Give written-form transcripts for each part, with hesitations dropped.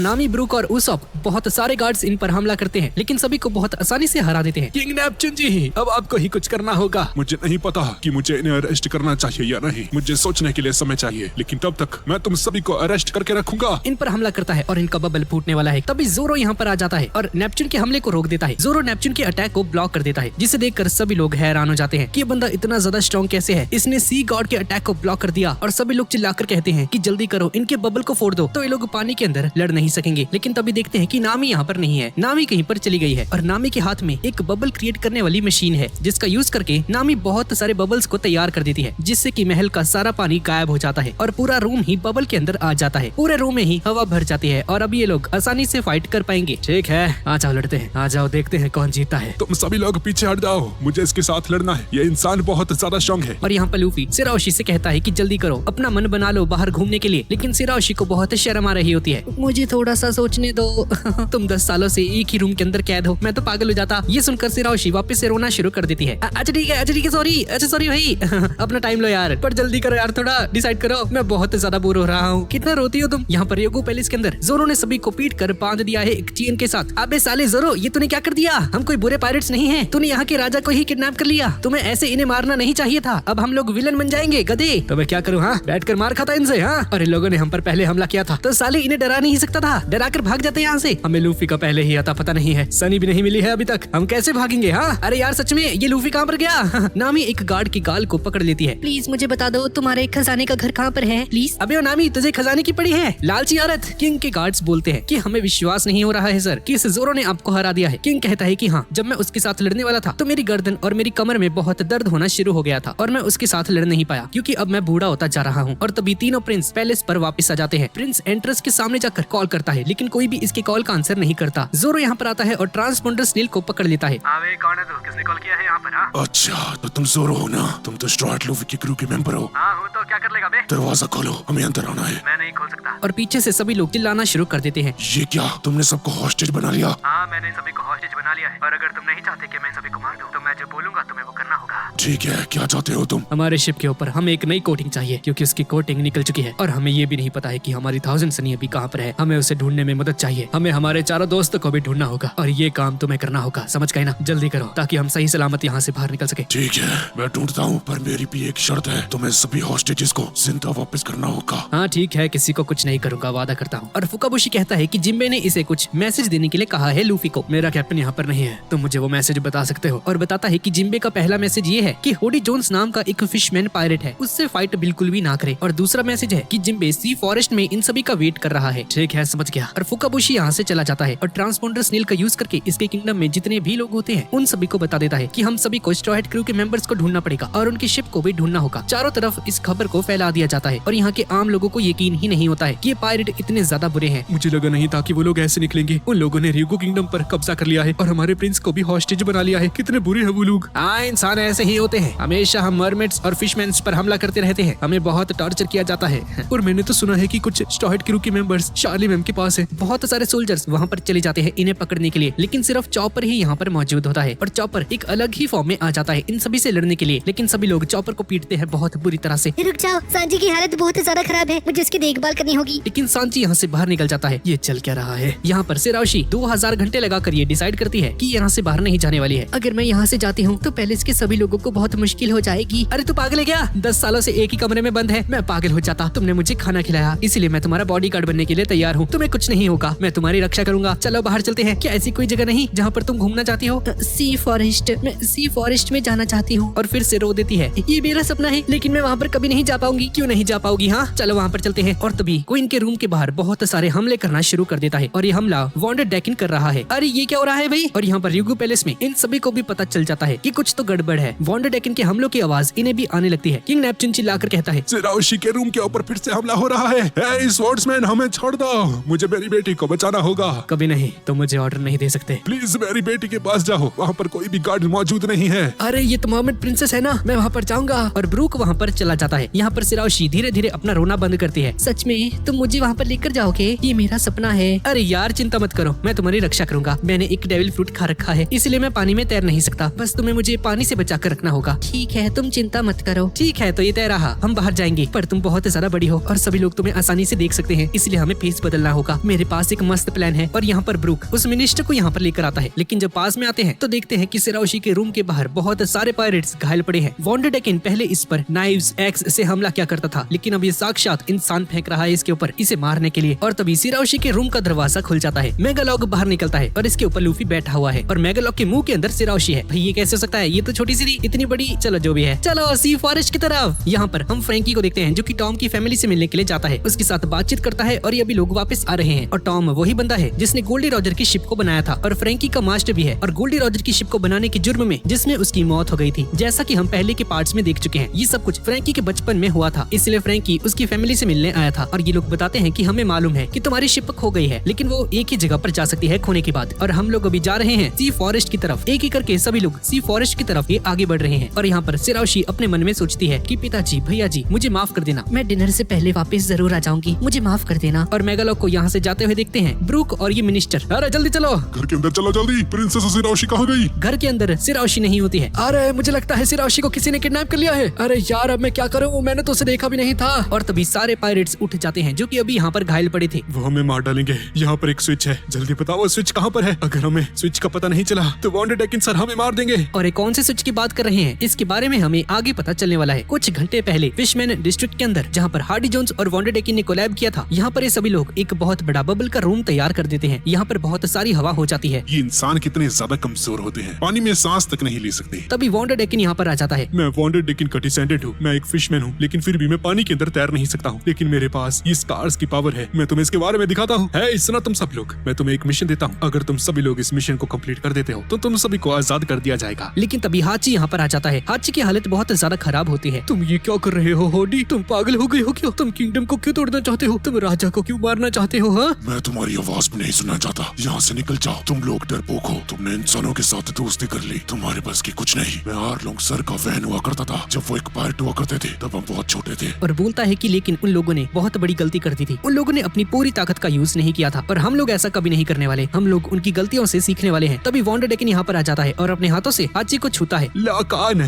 नामी, ब्रूक और उसॉप बहुत सारे गार्ड्स इन पर हमला करते हैं, लेकिन सभी को बहुत आसानी से हरा देते हैं। किंग नेपच्यून जी, अब आपको ही कुछ करना होगा। मुझे नहीं पता कि मुझे इन्हें अरेस्ट करना चाहिए या नहीं, मुझे सोचने के लिए समय चाहिए, लेकिन तब तक मैं तुम सभी को अरेस्ट करके रखूंगा। इन पर हमला करता है और इनका बबल फूटने वाला है। तभी जोरो यहाँ पर आ जाता है और नेपच्यून के हमले को रोक देता है। जोरो नेपच्यून के अटैक को ब्लॉक कर देता है, जिसे देखकर सभी लोग हैरान हो जाते हैं कि ये बंदा इतना ज्यादा स्ट्रॉन्ग कैसे है। इसने सी गॉड के अटैक को ब्लॉक कर दिया और सभी लोग चिल्लाकर कहते हैं कि जल्दी करो, इनके बबल को फोड़ दो। तो ये लोग पानी के अंदर लड़ नहीं सकेंगे। लेकिन तभी देखते हैं कि नामी यहाँ पर नहीं है, नामी कहीं पर चली गई है और नामी के हाथ में एक बबल क्रिएट करने वाली मशीन है, जिसका यूज करके नामी बहुत सारे बबल्स को तैयार कर देती है, जिससे कि महल का सारा पानी गायब हो जाता है और पूरा रूम ही बबल के अंदर आ जाता है। पूरे रूम में ही हवा भर जाती है और अब ये लोग आसानी से फाइट कर पाएंगे। ठीक है, आ जाओ लड़ते हैं, आ जाओ देखते हैं कौन जीता है। तुम सभी लोग पीछे हट जाओ, मुझे इसके साथ लड़ना है। ये इंसान बहुत ज्यादा स्ट्रॉन्ग है। और यहाँ पर लूफी सिराओशी से कहता है कि जल्दी करो, अपना मन बना लो बाहर घूमने के लिए। लेकिन सिराओशी को बहुत शर्म आ रही होती है। मुझे थोड़ा सा सोचने दो। तुम 10 सालों से एक ही रूम के अंदर कैद हो, मैं तो पागल हो जाता। ये सुनकर सिराओशी वापस से रोना शुरू कर देती है। अच्छा ठीक है, सॉरी, अच्छा सॉरी भाई। अपना टाइम लो यार, पर जल्दी करो यार, थोड़ा डिसाइड करो, मैं बहुत ज्यादा बोर हो रहा हूँ। कितना रोती हो तुम। यहाँ पर योगो पैलेस के अंदर जोरो ने सभी को पीट कर बांध दिया है एक चेन के साथ। अबे साले जोरो, ये तूने क्या कर दिया? हम कोई बुरे पायरेट्स नहीं है, तूने यहाँ के राजा को ही किडनैप कर लिया। तुम्हें ऐसे इन्हें मारना नहीं चाहिए था। अब हम लोग विलन बन जाएंगे गधे। तो मैं क्या करूँ? हाँ, बैठ कर मार खाता इनसे। हाँ, और इन लोगों ने हम पर पहले हमला किया था, तो साले इन्हें डरा नहीं सकता था, डरा कर भाग जाते यहाँ से। हमें लूफी का पहले ही आता पता नहीं है, सनी भी नहीं मिली है अभी तक, हम कैसे भागेंगे? हाँ, अरे यार सच में ये लूफी कहाँ पर गया? नामी एक गार्ड की गाल को पकड़ लेती है। प्लीज मुझे बता दो तुम्हारे खजाने का घर कहाँ पर है प्लीज। अबे ओ नामी, तुझे खजाने की पड़ी है लालची औरत। किंग के गार्ड्स बोलते हैं कि हमें विश्वास नहीं हो रहा है सर कि इस जोरो ने आपको हरा दिया है। किंग कहता है कि हाँ, जब मैं उसके साथ लड़ने वाला था तो मेरी गर्दन और मेरी कमर में बहुत दर्द होना शुरू हो गया था और मैं उसके साथ लड़ नहीं पाया क्योंकि अब मैं बूढ़ा होता जा रहा हूँ। और तभी तीनों प्रिंस पैलेस पर वापस आ जाते हैं। प्रिंस एंट्रेंस के सामने जाकर कॉल करता है, लेकिन कोई भी इसके कॉल का आंसर नहीं करता। जोरो यहाँ पर आता है और ट्रांसपोंडर स्नील को पकड़ लेता है। कौन है तू? किसने कॉल किया है यहाँ पर? हाँ? अच्छा, तो तुम जोरो हो ना? तुम तो स्ट्राइट लूफी की क्रू के मेंबर हो। हाँ हूँ, तो क्या कर लेगा बे? दरवाजा खोलो, हमें अंदर आना है। मैं नहीं खोल सकता। और पीछे से सभी लोग चिल्लाना शुरू कर देते हैं। ये क्या, तुमने सबको हॉस्टेज बना लिया? हाँ, मैंने सभी को हॉस्टेज बना लिया है और अगर तुम नहीं चाहते कि मैं सभी को मार दूं, तो मैं जो बोलूंगा तुम्हें वो करना होगा। ठीक है, क्या चाहते हो तुम? हमारे शिप के ऊपर हमें एक नई कोटिंग चाहिए क्योंकि उसकी कोटिंग निकल चुकी है और हमें ये भी नहीं पता है कि हमारी 1000 सनी अभी कहाँ पर है। हमें उसे ढूंढने में मदद चाहिए। हमें हमारे चारों दोस्तों को भी ढूंढना होगा और ये काम तुम्हें करना होगा, समझ गए ना? जल्दी करो ताकि हम सही सलामत यहाँ से बाहर निकल सके। ठीक है, मैं ढूंढता हूँ, पर मेरी भी एक शर्त है, तुम्हें सभी हॉस्टेजेस को जिंदा वापस करना होगा। हाँ ठीक है, किसी को कुछ नहीं करूंगा, वादा करता हूँ। और फुकाबुशी कहता है कि जिम्बे ने इसे कुछ मैसेज देने के लिए कहा है लूफी को। मेरा कैप्टन यहाँ पर नहीं है, तुम मुझे वो मैसेज बता सकते हो। और बताता है कि जिम्बे का पहला मैसेज ये है कि होडी जोन्स नाम का एक फिशमैन पायरेट है, उससे फाइट बिल्कुल भी ना करे। और दूसरा मैसेज है कि जिम्बे सी फॉरेस्ट में इन सभी का वेट कर रहा है। ठीक है, समझ गया। और फुकाबुशी यहाँ से चला जाता है और ट्रांसपोंडर स्नील का यूज करके इसके किंगडम में जितने भी लोग होते हैं उन सभी को बता देता है कि हम सभी को स्ट्रॉ हैट क्रू के मेंबर्स को ढूंढना पड़ेगा और उनकी शिप को भी ढूंढना होगा। चारों तरफ इस खबर को फैला दिया जाता है और यहाँ के आम लोगों को यकीन ही नहीं होता है कि ये पायरेट इतने ज्यादा बुरे हैं। मुझे लगा नहीं था कि वो लोग ऐसे निकलेंगे। उन लोगों ने रिगो किंगडम पर कब्जा कर लिया है और हमारे प्रिंस को भी हॉस्टेज बना लिया है। कितने बुरे हैं वो लोग। हाँ, इंसान ऐसे ही होते हैं, हमेशा हम मरमेड्स और फिशमैन्स पर हमला करते रहते हैं, हमें बहुत टॉर्चर किया जाता है। और मैंने तो सुना है कि कुछ स्ट्रॉ हैट क्रू के मेंबर्स शार्ली मैम के पास है। बहुत सारे सोल्जर्स वहाँ पर चले जाते हैं इन्हें पकड़ने के लिए, लेकिन सिर्फ चॉपर ही यहाँ पर मौजूद होता है और चॉपर एक अलग ही फॉर्म में आ जाता है इन सभी से लड़ने के लिए। लेकिन सभी लोग चॉपर को पीटते हैं बहुत बुरी तरह से। रुक जाओ, सांची की हालत बहुत ज्यादा खराब है, मुझे उसकी देखभाल करनी होगी। लेकिन सांची यहाँ से बाहर निकल जाता है। ये चल क्या रहा है यहाँ पर? सिराओशी 2000 घंटे लगाकर ये डिसाइड करती है कि यहाँ से बाहर नहीं जाने वाली है। अगर मैं यहाँ से जाती हूँ तो पैलेस के सभी लोगों को बहुत मुश्किल हो जाएगी। अरे तू पागल है क्या? 10 सालों से एक ही कमरे में बंद है, मैं पागल हो जाता। तुमने मुझे खाना खिलाया, इसीलिए मैं तुम्हारा बॉडीगार्ड बनने के लिए तैयार हूँ। तुम्हें कुछ नहीं होगा, मैं तुम्हारी रक्षा करूंगा। चलो बाहर चलते हैं। क्या ऐसी कोई जगह नहीं जहाँ पर तुम घूमना चाहती हो? सी फॉरेस्ट, मैं सी फॉरेस्ट में जाना चाहती हूँ। और फिर से रो देती है। ये मेरा सपना है लेकिन मैं वहाँ पर कभी नहीं जा पाऊंगी। क्यों नहीं जा पाओगी? हाँ चलो वहाँ पर चलते हैं। और तभी क्वीन के रूम के बाहर बहुत सारे हमले करना शुरू कर देता है और ये हमला वॉन्डेड डेकिन कर रहा है। अरे ये क्या हो रहा है भाई? और यहाँ पर रिगो पैलेस में इन सभी को भी पता चल जाता है कि कुछ तो गड़बड़ है। वॉन्डेड डेकिन के हमलों की आवाज इन्हें भी आने लगती है। किंग नेपच्यून चिल्लाकर कहता है, सिराओशी के रूम के ऊपर फिर से हमला हो रहा है। हे स्वॉर्ड्समैन, हमें छोड़ दो, मुझे मेरी बेटी को बचाना होगा। कभी नहीं, तो मुझे ऑर्डर नहीं दे सकते। प्लीज मेरी बेटी के पास जाओ, वहाँ पर कोई भी गार्ड मौजूद नहीं है। अरे ये तो मोहम्मद प्रिंसेस है ना, मैं वहाँ पर जाऊंगा। और ब्रूक वहाँ पर चला जाता है। यहाँ पर सिराओशी धीरे धीरे अपना रोना बंद करती है। सच में तुम मुझे वहाँ पर लेकर जाओगे? ये मेरा सपना है। अरे यार चिंता मत करो, मैं तुम्हारी रक्षा करूंगा। मैंने एक डेविल फ्रूट खा रखा है, इसलिए मैं पानी में तैर नहीं सकता। बस तुम्हें मुझे पानी से बचा कर रखना होगा। ठीक है, तुम चिंता मत करो। ठीक है, तो ये तय रहा, हम बाहर जाएंगे, पर तुम बहुत ज्यादा बड़ी हो और सभी लोग तुम्हें आसानी से देख सकते हैं, इसलिए हमें फेस बदलना होगा। मेरे पास एक मस्त प्लान है। और यहाँ पर ब्रूक उस मिनिस्टर को यहाँ पर लेकर आता है, लेकिन जब पास में आते हैं तो देखते हैं कि सिराओशी के रूम के बाहर बहुत सारे पायरेट्स घायल पड़े हैं। वॉन्डरडेकिन पहले इस पर नाइव्स एक्स से हमला क्या करता था, लेकिन अब ये साक्षात इंसान फेंक रहा है इसके ऊपर इसे मारने के लिए। और तभी सिराओशी के रूम का दरवाजा खुल जाता है। मेगालॉग बाहर निकलता है और इसके ऊपर लूफी बैठा हुआ है और मेगालॉग के मुंह के अंदर सिराओशी है। भाई ये कैसे हो सकता है, ये तो छोटी सी थी, इतनी बड़ी। चलो जो भी है, चलो सी फॉरेस्ट की तरफ। यहाँ पर हम फ्रैंकी को देखते हैं जो कि टॉम की फैमिली से मिलने के लिए जाता है, उसके साथ बातचीत करता है और ये अभी लोग वापस आ रहे हैं। और टॉम वही बंदा है जिसने गोल्डी रॉजर की शिप को बनाया था और फ्रैंकी का मास्टर भी है और गोल्डी रॉजर की शिप को बनाने के जुर्म में जिसमें उसकी मौत हो गई थी, जैसा कि हम पहले के पार्ट्स में देख चुके हैं। ये सब कुछ फ्रैंकी के बचपन में हुआ था, इसलिए फ्रैंकी उसकी फैमिली से मिलने आया था। और ये लोग बताते हैं कि हमें मालूम है कि तुम्हारी शिप खो गई है, लेकिन वो एक ही जगह पर जा सकती है खोने के बाद। और हम लोग अभी जा रहे हैं सी फॉरेस्ट की तरफ। एक एक करके सभी लोग सी फॉरेस्ट की तरफ ये आगे बढ़ रहे हैं। और यहाँ पर सिराओशी अपने मन में सोचती है कि पिताजी, भैया जी, मुझे माफ कर देना, मैं डिनर से पहले वापस जरूर आ जाऊंगी, मुझे माफ कर देना। और मेगालॉग को यहाँ से जाते हुए देखते हैं ब्रूक और ये मिनिस्टर। अरे जल्दी चलो, घर के अंदर चलो जल्दी। प्रिंसेस सिराओशी कहाँ गई? घर के अंदर सिराओशी नहीं होती है। अरे मुझे लगता है सिराओशी को किसी ने किडनैप कर लिया है। अरे यार अब मैं क्या करूँ, मैंने तो उसे देखा भी नहीं था। और तभी सारे पायरेट्स उठ जाते हैं जो कि अभी यहाँ पर घायल पड़े थे। वो हमें मार डालेंगे। यहाँ पर एक स्विच है, जल्दी बताओ वो स्विच कहाँ पर है। अगर हमें स्विच का पता नहीं चला तो वॉन्डरडेकिन सर हमें मार देंगे। और एक कौन से स्विच की बात कर रहे हैं, इसके बारे में हमें आगे पता चलने वाला है। कुछ घंटे पहले फिशमैन डिस्ट्रिक्ट के अंदर जहाँ पर हार्डी जोन्स और वॉन्डरडेकिन ने कोलैब किया था, यहाँ पर ये सभी लोग एक बहुत बड़ा बबल का रूम तैयार कर देते हैं। यहाँ पर बहुत सारी हवा हो जाती है। ये इंसान कितने ज्यादा कमजोर होते हैं, पानी में सांस तक नहीं ले सकते। तभी वॉन्डरडेकिन यहाँ पर आ जाता है। मैं वॉन्डरडेकिन का डिसेंडेंट हूँ, मैं एक फिशमैन हूँ, लेकिन फिर भी मैं पानी के अंदर तैर नहीं सकता हूँ। लेकिन मेरे पास ये स्टार्स की पावर है, मैं तुम्हें इसके बारे में दिखाता हूँ। है सुना तुम सब लोग, मैं तुम्हें एक मिशन देता हूँ। अगर तुम सभी लोग इस मिशन को कंप्लीट कर देते हो तो तुम सभी को आजाद कर दिया जाएगा। लेकिन तभी हाची यहाँ पर आ जाता है। हाची की हालत बहुत ज्यादा खराब होती है। तुम ये क्या कर रहे हो होडी, तुम पागल हो गई हो क्या? तुम किंगडम को क्यों तोड़ना चाहते हो? तुम राजा को क्यों मारना चाहते हो? हाँ, मैं तुम्हारी आवाज भी नहीं सुनना चाहता, यहाँ से निकल जाओ। तुम लोग डरपोक हो, तुमने इंसानों के साथ दोस्ती कर ली, तुम्हारे बस की कुछ नहीं। मैं आर्लोंग सर का फैन हुआ करता था, जब वो एक पायरेट हुआ करते थे तब हम बहुत छोटे थे। और बोलता है कि लेकिन उन लोगों ने बहुत बड़ी गलती कर दी थी, उन लोगों ने अपनी पूरी ताकत का यूज नहीं किया था और हम लोग ऐसा कभी नहीं करने वाले, हम लोग उनकी गलतियों से सीखने वाले हैं। तभी वॉन्डरडेकिन यहाँ पर आ जाता है और अपने हाथों से हाची को छूता है। लाकान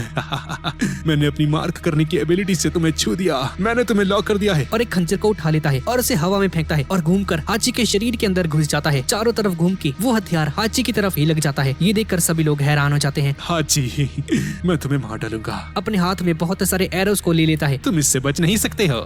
मैंने अपनी मार्क करने की एबिलिटी से तुम्हें छू दिया, मैंने तुम्हें लॉक कर दिया है। और एक खंजर को उठा लेता है और उसे हवा में फेंकता है और घूमकर हाची के शरीर के अंदर घुस जाता है। चारों तरफ घूम के वो हथियार हाची की तरफ ही लग जाता है। ये देखकर सभी लोग हैरान हो जाते हैं। हाची मैं तुम्हें मार डालूंगा। अपने हाथ में बहुत सारे एरोस को ले लेता है। तुम इससे बच नहीं सकते हो।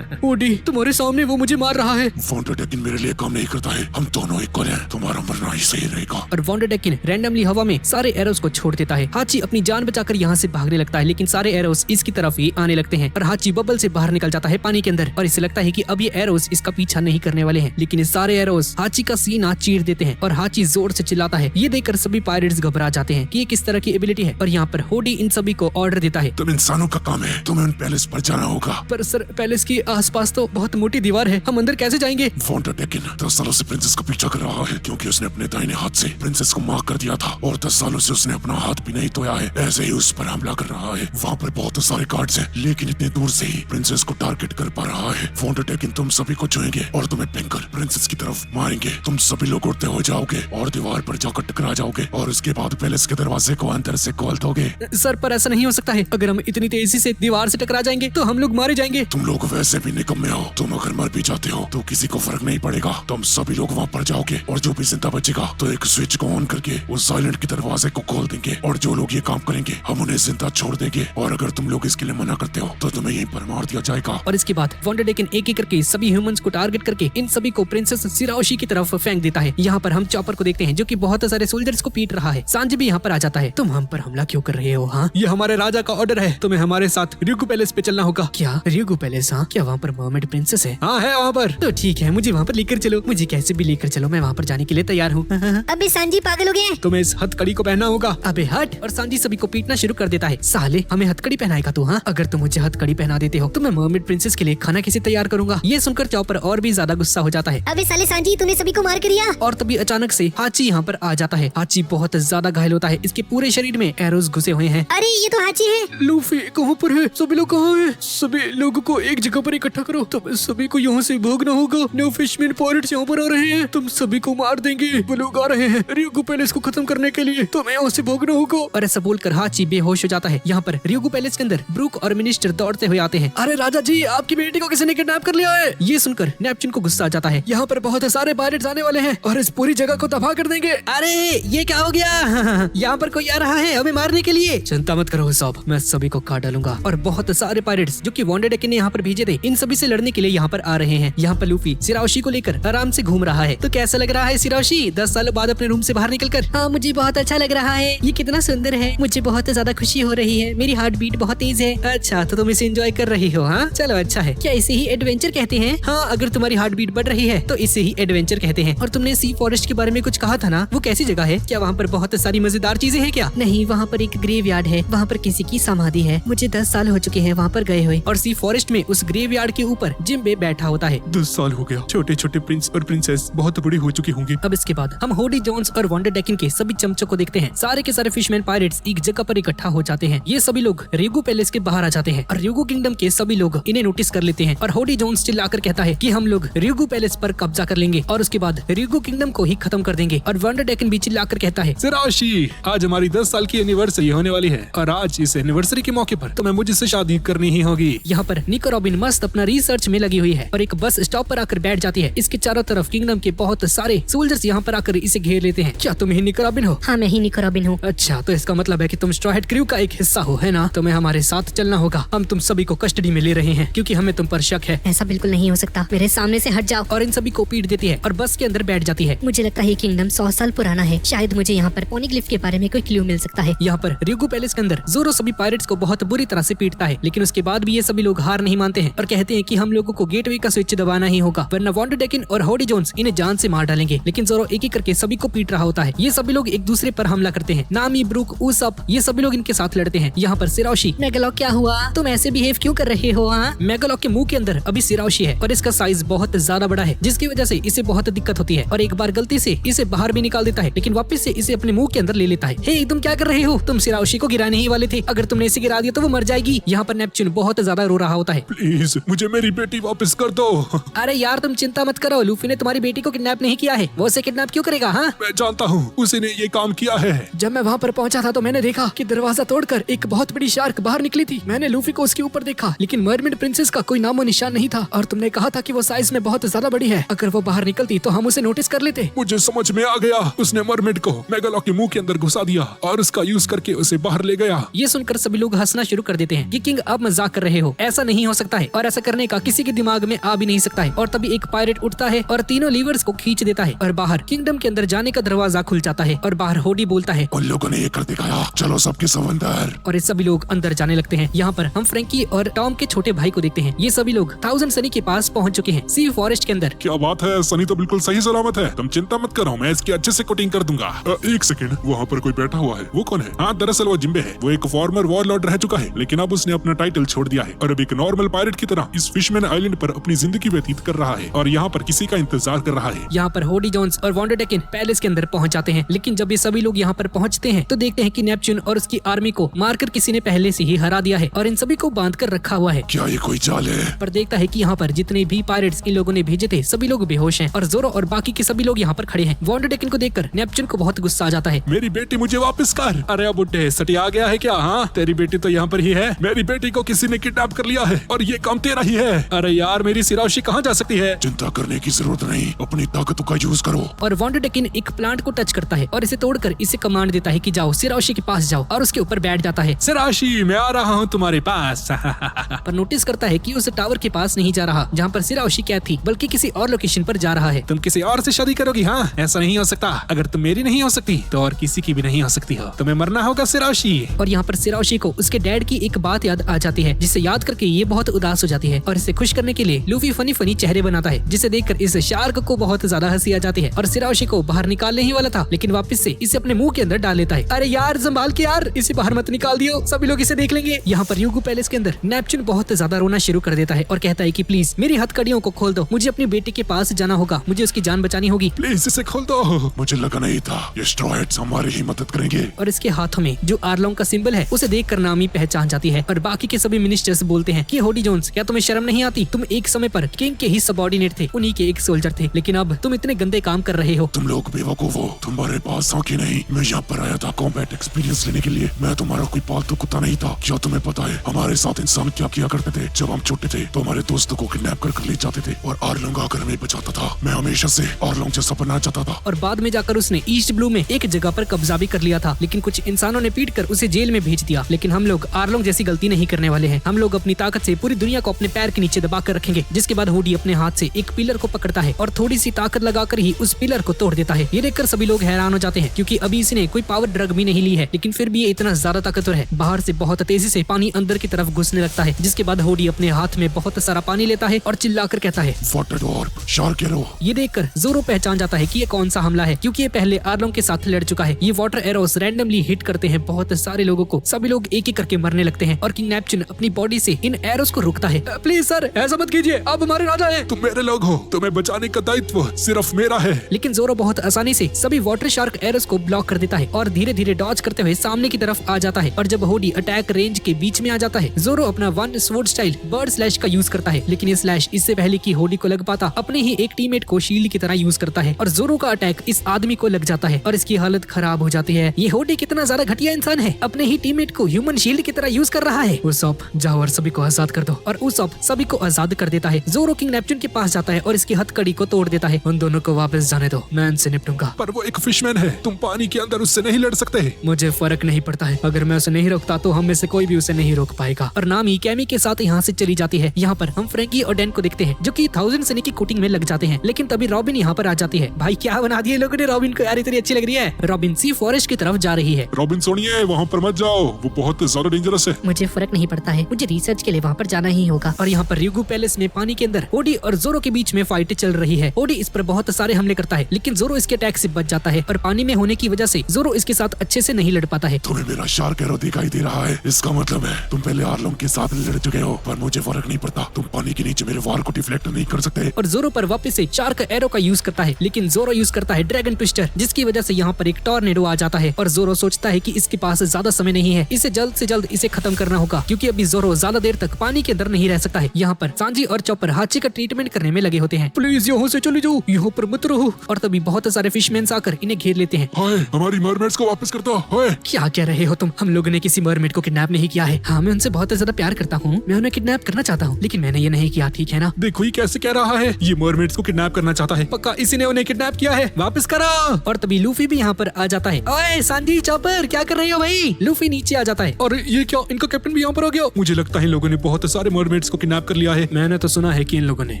ओडी तुम्हारे सामने वो मुझे मार रहा है। वॉन्डरडेकिन मेरे लिए काम नहीं करता है, हम दोनों इक्वल हैं, तुम्हारा मरना ही सही रहेगा। और वॉन्डरडेकिन रैंडमली हवा में सारे एरोस को छोड़ देता है। हाची अपनी जान बचाकर यहाँ से भागने लगता है, लेकिन सारे एरोस इसकी तरफ ही आने लगते हैं और हाची बबल से बाहर निकल जाता है पानी के अंदर। और इसे लगता है कि अब ये एरोस इसका पीछा नहीं करने वाले हैं, लेकिन ये सारे एरोस हाची का सीना चीर देते हैं और हाची जोर से चिल्लाता है। ये देखकर सभी पायरेट्स घबरा जाते हैं कि ये किस तरह की एबिलिटी है। और यहाँ पर होडी इन सभी को ऑर्डर देता है। तुम इंसानों का काम है, तुम्हें उन पैलेस पर जाना होगा। पर सर पैलेस के आसपास तो बहुत मोटी दीवार है, हम अंदर कैसे जाएंगे? वॉन्डरडेकिन 10 सालों से प्रिंसेस का पीछा कर रहा है, क्योंकि उसने अपने दाहिने हाथ से प्रिंसेस को मार कर दिया था और 10 सालों से उसने अपना हाथ भी नहीं धोया है। ऐसे ही उस पर हमला कर रहा है। वहाँ पर बहुत सारे गार्ड्स हैं, लेकिन इतने दूर से ही प्रिंसेस को टारगेट कर पा रहा है। वॉन्डरडेकिन तुम सभी को छुएंगे और तुम्हें फेंककर प्रिंसेस की तरफ मारेंगे। तुम सभी लोग उड़ते हो जाओगे और दीवार पर जाकर टकरा जाओगे और उसके बाद पैलेस के दरवाजे को अंदर से खोल दोगे। सर पर ऐसा नहीं हो सकता है, अगर हम इतनी तेजी से दीवार से टकरा जाएंगे तो हम लोग मारे जाएंगे। तुम लोग वैसे भी निकम्मे हो, तुम अगर मर भी जाते हो तो किसी को फर्क नहीं पड़ेगा। तुम सभी लोग वहाँ पर जाओगे और जो भी जिंदा बचेगा तो एक स्विच को ऑन करके उस साइलेंट के दरवाजे को खोल देंगे और जो लोग ये काम करेंगे हम उन्हें जिंदा छोड़ देंगे। और अगर तुम लोग इसके लिए मना करते हो तो तुम्हें यहीं पर मार दिया जाएगा। और इसके बाद वॉन्डरडेकिन एक एक करके सभी ह्यूमंस को टारगेट करके इन सभी को प्रिंसेस सिराओशी की तरफ फेंक देता है। यहाँ पर हम चॉपर को देखते हैं जो कि बहुत सारे सोल्जर्स को पीट रहा है। सांजी भी यहाँ पर आ जाता है। तुम हम पर हमला क्यों कर रहे हो? हाँ, ये हमारे राजा का ऑर्डर है, तुम्हें हमारे साथ र्यूगु पैलेस पे चलना होगा। क्या र्यूगु पैलेस? हाँ, क्या वहाँ पर मर्मेड प्रिंसेस है? हाँ है वहाँ पर। तो ठीक है, मुझे वहाँ पर लेकर चलो, मुझे कैसे भी लेकर चलो, मैं वहाँ पर जाने के लिए तैयार हूँ। अबे सांजी पागल हो गया है। तुम्हें इस हथकड़ी को पहनना होगा। अबे हट। और सांजी सभी को पीटना शुरू कर देता है। साले, हमें हथकड़ी पहनाएगा तू? हाँ, अगर तुम मुझे हथकड़ी पहना देते हो तो मैं मर्मेड प्रिंसेस के लिए खाना कैसे तैयार करूंगा? ये सुनकर चॉपर और भी ज्यादा गुस्सा हो जाता है। अबे साले सांजी, तूने सभी को मार कर दिया। और तभी अचानक से हाची यहाँ पर आ जाता है। हाची बहुत ज्यादा घायल होता है, इसके पूरे शरीर में एरोस घुसे हुए हैं। अरे ये तो हाची है। लूफी कहाँ पर है? सभी लोग कहाँ हैं? सभी लोगों को एक जगह पर इकट्ठा करो, तुम सभी को यहाँ से भागना होगा। नो फिशमैन पायरेट्स यहाँ पर आ रहे हैं, तुम सभी को मार देंगे। वो लोग आ रहे हैं र्यूगु पैलेस को खत्म करने के लिए, तुम्हें यहाँ से भागना होगा। और ऐसा बोलकर हाची बेहोश हो जाता है। यहाँ पर र्यूगु पैलेस के अंदर ब्रूक और मिनिस्टर दौड़ते हुए आते हैं। अरे राजा जी, आपकी बेटी को किसी ने किडनैप कर लिया है। ये सुनकर नेपच्यून को गुस्सा आ जाता जाता है। यहाँ पर बहुत सारे पायरेट्स आने वाले हैं और इस पूरी जगह को तबाह कर देंगे। अरे ये क्या हो गया? यहाँ पर कोई आ रहा है हमें मारने के लिए। चिंता मत करो सब, मैं सभी को काट डालूंगा। और बहुत सारे पायरेट्स जो कि वांटेड डेकिन ने यहाँ पर भेजे थे, इन सभी से लड़ने के लिए यहाँ पर आ रहे हैं। यहाँ पर लूफी सिराओशी को लेकर आराम से घूम रहा है। तो कैसा लग रहा है सिराओशी 10 सालों बाद अपने रूम से बाहर निकलकर? हाँ मुझे बहुत अच्छा लग रहा है। ये कितना सुंदर है, मुझे बहुत ज्यादा खुशी हो रही है। मेरी हार्ट बीट बहुत तेज है। अच्छा तो तुम इसे एंजॉय कर रही हो? हाँ चलो अच्छा है। क्या इसे ही एडवेंचर कहते हैं? हाँ अगर तुम्हारी हार्ट बीट बढ़ रही है तो इसे ही एडवेंचर कहते हैं। और तुमने सी फॉरेस्ट के बारे में कुछ कहा था ना, वो कैसी जगह है? क्या वहाँ पर बहुत सारी मजेदार चीजें हैं क्या? नहीं, वहाँ पर एक ग्रेवयार्ड है। वहाँ पर किसी की समाधि है। मुझे 10 साल हो चुके हैं वहाँ पर गए हुए। और सी फॉरेस्ट में उस ग्रेवयार्ड के ऊपर जिम्बे बैठा होता है। 10 साल हो गया। छोटे छोटे प्रिंस और प्रिंसेस बहुत बड़ी हो चुकी होंगी। अब इसके बाद हम होडी जोन्स और वांटेड डेकिन के सभी चमचों को देखते हैं। सारे के सारे फिशमैन पायरेट्स एक जगह पर इकट्ठा हो जाते हैं। ये सभी लोग रेगू पैलेस के बाहर आ जाते हैं और रेगू किंगडम के सभी लोग इन्हें नोटिस कर लेते हैं। और होडी जोन्स चिल्लाकर कहता है कि हम लोग रेगू पैलेस पर कब्जा कर लेंगे और उसके बाद रेगू किंगडम को ही खत्म कर देंगे। और वांटेड डेकिन भी चिल्लाकर कहता है, सिराओशी, आज हमारी 10 साल की एनिवर्सरी होने वाली है और आज इस एनिवर्सरी के मौके पर तुम्हें मुझसे शादी करनी ही होगी। यहाँ पर निको रॉबिन मस्त अपना रिसर्च में लगी हुई है और एक बस स्टॉप पर आकर बैठ जाती है। इसके चारों तरफ किंगडम के बहुत सारे सोल्जर्स यहाँ पर आकर इसे घेर लेते हैं। क्या तुम ही निको रॉबिन हो? हाँ मैं ही निको रॉबिन हूँ। अच्छा तो इसका मतलब है कि तुम स्ट्रॉ हैट क्रू का एक हिस्सा हो, है ना? तुम्हें हमारे साथ चलना होगा। हम तुम सभी को कस्टडी में ले रहे हैं क्योंकि हमें तुम पर शक है। ऐसा बिल्कुल नहीं हो सकता, मेरे सामने से हट जाओ। और इन सभी को पीट देती है और बस के अंदर बैठ जाती है। मुझे लगता है किंगडम 100 साल पुराना है। शायद मुझे यहाँ पर पोनीग्लिफ के बारे में कोई क्लू मिल सकता है। यहाँ पर रेगू पैलेस के अंदर जोरो सभी पायरेट्स को बहुत बुरी तरह से पीटता है, लेकिन उसके बाद भी ये सभी लोग हार नहीं मानते हैं और कहते हैं कि हम लोगों को गेटवे का स्विच दबाना ही होगा, वरना वांटेड डेकिन और होडी जोन्स इन्हें जान से मार डालेंगे। लेकिन जोरो एक एक करके सभी को पीट रहा होता है। ये सभी लोग एक दूसरे पर हमला करते हैं। नामी, ब्रूक, उसप, ये सभी लोग इनके साथ लड़ते हैं। यहाँ पर सिराओशी, मेगालॉक क्या हुआ? तुम ऐसे बिहेव क्यों कर रहे हो? हाँ मेगालॉक के मुंह के अंदर अभी सिराओशी है और इसका साइज बहुत ज्यादा बड़ा है, जिसकी वजह से इसे बहुत दिक्कत होती है और एक बार गलती से इसे बाहर भी निकाल देता है, लेकिन वापस से इसे अपने मुंह के अंदर ले लेता है। हे तुम क्या कर रहे हो? तुम सिराओशी को गिराने ही वाले थे। अगर तुमने इसे गिरा दिया तो वो मर जाएगी। यहाँ पर नेपच्यून बहुत ज्यादा रो रहा होता है। प्लीज मुझे मेरी बेटी वापस कर दो। अरे यार तुम चिंता मत करो, लूफी ने तुम्हारी बेटी को किडनैप नहीं किया है। वो उसे किडनैप क्यों करेगा? हाँ मैं जानता हूँ उसी ने ये काम किया है। जब मैं वहाँ पर पहुँचा था तो मैंने देखा कि दरवाजा तोड़कर एक बहुत बड़ी शार्क बाहर निकली थी। मैंने लूफी को उसके ऊपर देखा, लेकिन मरमेड प्रिंसेस का कोई नामो निशान नहीं था। और तुमने कहा था कि वो साइज में बहुत ज्यादा बड़ी है, अगर वो बाहर निकलती तो हम उसे नोटिस कर लेते। मुझे समझ में आ गया, उसने मरमेड को मेगालॉक के मुंह के अंदर घुसा दिया और उसका यूज करके उसे बाहर ले गया। ये सुनकर सभी लोग हंसना शुरू कर देते हैं कि किंग आप मजाक कर रहे हो, ऐसा नहीं हो सकता है और ऐसा करने का किसी के दिमाग में आ भी नहीं सकता है। और तभी एक पायरेट उठता है और तीनों लीवर्स को खींच देता है और बाहर किंगडम के अंदर जाने का दरवाजा खुल जाता है और बाहर होडी बोलता है, उन लोगों ने ये कर दिखाया, चलो सबके सब अंदर। और ये सभी लोग अंदर जाने लगते हैं। यहाँ पर हम फ्रैंकी और टॉम के छोटे भाई को देखते हैं। ये सभी लोग 1000 सनी के पास पहुँच चुके हैं, सी फॉरेस्ट के अंदर। क्या बात है, सनी तो बिल्कुल सही सलामत है। तुम चिंता मत करो, मैं इसकी अच्छे से कोटिंग कर दूंगा। एक सेकंड, वहाँ पर कोई बैठा हुआ है, वो कौन है? हाँ दरअसल वो जिम्बे है। वो एक फॉर्मर वॉरलॉर्ड रह चुका है, लेकिन अब उसने अपना टाइटल छोड़ दिया है और अब एक नॉर्मल पायरेट की तरह इस फिशमैन आइलैंड पर अपनी जिंदगी व्यतीत कर रहा है और यहाँ पर किसी का इंतजार कर रहा है। यहाँ पर होडी जोन्स और वांटेड डेकिन पैलेस के अंदर पहुँच जाते हैं, लेकिन जब ये सभी लोग यहाँ पर पहुँचते हैं तो देखते हैं कि नेपच्यून और उसकी आर्मी को मारकर किसी ने पहले से ही हरा दिया है और इन सभी को बांध कर रखा हुआ है। क्या ये कोई चाल है? पर देखता है कि यहाँ पर जितने भी पायरेट्स इन लोगों ने भेजे थे सभी लोग बेहोश हैं और जोरो और बाकी के सभी लोग यहाँ पर खड़े हैं। वांटेड डेकिन को देखकर नेपच्यून को बहुत गुस्सा आ जाता है। मेरी बेटी मुझे वापस कर। अरे अब बुड्ढे सटी आ गया है क्या? हाँ तेरी बेटी तो यहाँ पर ही है। मेरी बेटी को किसी ने किडनैप कर लिया है और ये काम तेरा ही है। अरे यार मेरी सिराओशी कहाँ जा सकती है? चिंता करने की जरूरत नहीं, अपनी ताकतों का यूज करो। और वांटेड डेकिन एक प्लांट को टच करता है और इसे तोड़कर इसे कमांड देता है कि जाओ सिराओशी के पास जाओ और उसके ऊपर बैठ जाता है। सिराओशी मैं आ रहा हूँ तुम्हारे पास। पर नोटिस करता है कि उस टावर के पास नहीं जा रहा जहाँ पर सिराओशी कैद थी, बल्कि किसी और लोकेशन पर जा रहा है। तुम किसी और से शादी करोगी? हाँ ऐसा नहीं हो सकता। अगर तुम मेरी नहीं हो सकती तो और किसी की भी नहीं हो सकती हो। तुम्हें मरना होगा सिराओशी। और यहाँ पर सिराओशी को उसके डैड की एक बात याद आ जाती है, जिसे याद करके ये बहुत उदास हो जाती है और इसे खुश करने के लिए लूफी फनी फनी चेहरे बनाता है, जिसे देखकर इस शार्क को बहुत ज्यादा हंसी आ जाती है और सिराओशी को बाहर निकालने ही वाला था, लेकिन वापस से इसे अपने मुंह के अंदर डाल लेता है। अरे यार संभाल के यार, इसे बाहर मत निकाल दियो, सभी लोग इसे देख लेंगे। यहाँ पर यूगू पैलेस के अंदर नेपच्यून बहुत ज्यादा रोना शुरू कर देता है और कहता है कि प्लीज मेरी हथकड़ियों को खोल दो, मुझे अपनी बेटी के पास जाना होगा, मुझे उसकी जान बचानी होगी। प्लीज इसे खोल दो। मुझे लगा नहीं था ये स्ट्रॉ हैट्स हमारी ही मदद करेंगे। और इसके हाथों में जो आर्लोंग का सिंबल है उसे देखकर नामी पहचान जाती है और बाकी के सभी मिनिस्टर्स बोलते हैं कि होडी जोन्स क्या तुम्हें शर्म नहीं आती? तुम एक समय पर किंग के ही सबऑर्डिनेट थे, उन्हीं के एक सोल्जर थे, लेकिन अब तुम इतने गंदे काम कर रहे हो। तुम लोग बेवकूफ हो, तुम्हारे पास आंखें नहीं। मैं यहाँ पर आया था कॉम्बैट एक्सपीरियंस लेने के लिए। मैं तुम्हारा कोई पालतू कुत्ता नहीं था। क्या तुम्हें पता है हमारे साथ इंसान क्या किया करते थे? जब हम छोटे थे तो हमारे दोस्तों को किडनैप कर ले जाते थे और आर्लोंग लूंगा अगर मैं बचाता था। मैं हमेशा से आर्लोंग जैसा बनना चाहता था। और बाद में जाकर उसने ईस्ट ब्लू में एक जगह पर कब्जा भी कर लिया था, लेकिन कुछ इंसानों ने पीट कर उसे जेल में भेज दिया। लेकिन हम लोग आर्लोंग जैसी गलती नहीं करने वाले हैं। हम लोग अपनी ताकत से पूरी दुनिया को अपने पैर के नीचे दबा कर रखेंगे। जिसके बाद हुडी अपने हाथ से एक पिलर को पकड़ता है और थोड़ी सी ताकत लगाकर ही उस पिलर को तोड़ देता है। ये देखकर सभी लोग हैरान हो जाते हैं, क्योंकि अभी इसने कोई पावर ड्रग भी नहीं ली है, लेकिन फिर भी ये इतना ज्यादा ताकतवर है। बाहर से बहुत तेजी से पानी अंदर की तरफ घुसने लगता है। जिसके बाद हुडी अपने हाथ में बहुत सारा पानी लेता है और चिल्लाकर कहता है, वाटर डॉर्फ, शार्क एरो। ये देखकर जोरो पहचान जाता है कि ये कौन सा हमला है, क्योंकि ये पहले आर्लोंग के साथ लड़ चुका है। ये वाटर एरोस रैंडमली हिट करते हैं बहुत सारे लोगों को। सभी लोग एक एक करके मरने लगते हैं और किंग नेपच्यून अपनी बॉडी से इन एरोस को रोकता है। प्लीज सर, ऐसा मत कीजिए, आप हमारे राजा हैं। तुम मेरे लोग हो, तुम्हें बचाने का दायित्व सिर्फ मेरा है। लेकिन जोरो बहुत आसानी से सभी वाटर शार्क एरोस को ब्लॉक कर देता है और धीरे धीरे डॉज करते हुए सामने की तरफ आ जाता है। और जब हुडी अटैक रेंज के बीच में आ जाता है, जोरो अपना one sword style bird slash का यूज करता है। लेकिन ये स्लैश इससे पहले कि हुडी को लग पाता, अपने ही एक टीममेट को शील्ड की तरह यूज करता है और जोरो का अटैक इस आदमी को लग जाता है और इसकी हालत खराब हो जाती है। ये हुडी कितना ज्यादा घटिया इंसान है, अपने ही टीममेट को ह्यूमन शील्ड की तरह यूज कर रहा है। उसॉप, जाओ और सभी को आजाद कर दो। और उसॉप सभी को आजाद कर देता है। जोरो किंग नेपच्यून के पास जाता है और इसकी हथकड़ी को तोड़ देता है। उन दोनों को वापस जाने दो, मैं इनसे निपटूंगा। पर वो एक फिशमैन है, तुम पानी के अंदर उससे नहीं लड़ सकते। मुझे फर्क नहीं पड़ता है, अगर मैं उसे नहीं रोकता तो हम में से कोई भी उसे नहीं रोक पाएगा। और नामी कैमी के साथ यहाँ से चली जाती है। यहाँ पर हम फ्रैंकी और डैन को देखते हैं, जो कि 1000 सनी की कोटिंग में लग जाते हैं। लेकिन तभी रॉबिन यहाँ पर आ जाती है। भाई क्या बना दिए लोगों ने रॉबिन को, यार इतनी अच्छी लग रही है। रॉबिन सी फॉरेस्ट की तरफ जा रही है। रॉबिन सोनिए, वहाँ पर मत जाओ, वो बहुत ज्यादा डेंजरस है। मुझे फर्क नहीं पड़ता है, मुझे रिसर्च के लिए वहाँ पर जाना ही होगा। और यहाँ पर रिगू पैलेस में पानी के अंदर ओडी और जोरो के बीच में फाइट चल रही है। ओडी इस पर बहुत सारे हमले करता है, लेकिन जोरो इसके अटैक से बच जाता है और पानी में होने की वजह से जोरो इसके साथ अच्छे से नहीं लड़ पाता है। तुम्हें मेरा शार्क एरो दिखाई दे रहा है, इसका मतलब है तुम पहले आर्लोंग के साथ लड़ चुके हो। पर मुझे फर्क नहीं पड़ता, तुम पानी के नीचे मेरे वार को डिफ्लेक्ट नहीं कर सकते। और जोरो पर वापस से शार्क एरो का यूज करता है, लेकिन जोरो यूज करता है ड्रैगन ट्विस्टर, जिसकी वजह से यहाँ पर एक टॉर्नेडो आ जाता है। और जोरो सोचता है कि इसके पास ज्यादा समय नहीं है, इसे जल्द से जल्द इसे खत्म करना होगा, क्योंकि अभी जोरो ज्यादा देर तक पानी के अंदर नहीं रह सकता है। यहाँ पर सांजी और चॉपर हाची का ट्रीटमेंट करने में लगे होते हैं। प्लीज यहाँ से चले जाओ, यहाँ पर मत रहो। और तभी बहुत सारे फिशमैन्स आकर इन्हें घेर लेते हैं। हाय, हमारी मरमेड्स को वापस करता। हाय, क्या कह रहे हो तुम? हम लोगों ने किसी मरमेड को किडनैप नहीं किया है। हाँ, मैं उनसे बहुत ज्यादा प्यार करता हूँ, मैं उन्हें किडनैप करना चाहता हूँ, लेकिन मैंने ये नहीं किया, ठीक है ना? देखो ये कैसे कह रहा है, ये मरमेड्स को किडनैप करना चाहता है। पक्का इसी ने उन्हें किडनैप किया है, वापस करो। और तभी लूफी भी यहाँ पर आ जाता है। ओए सांजी, चॉपर, क्या कर रहे हो भाई? लूफी नीचे आ जाता है। और ये क्या, इनका कैप्टन भी यहाँ पर आ गया? मुझे लगता है इन लोगों ने बहुत सारे मरमेड्स को किडनैप कर लिया है। मैंने तो सुना है कि इन लोगों ने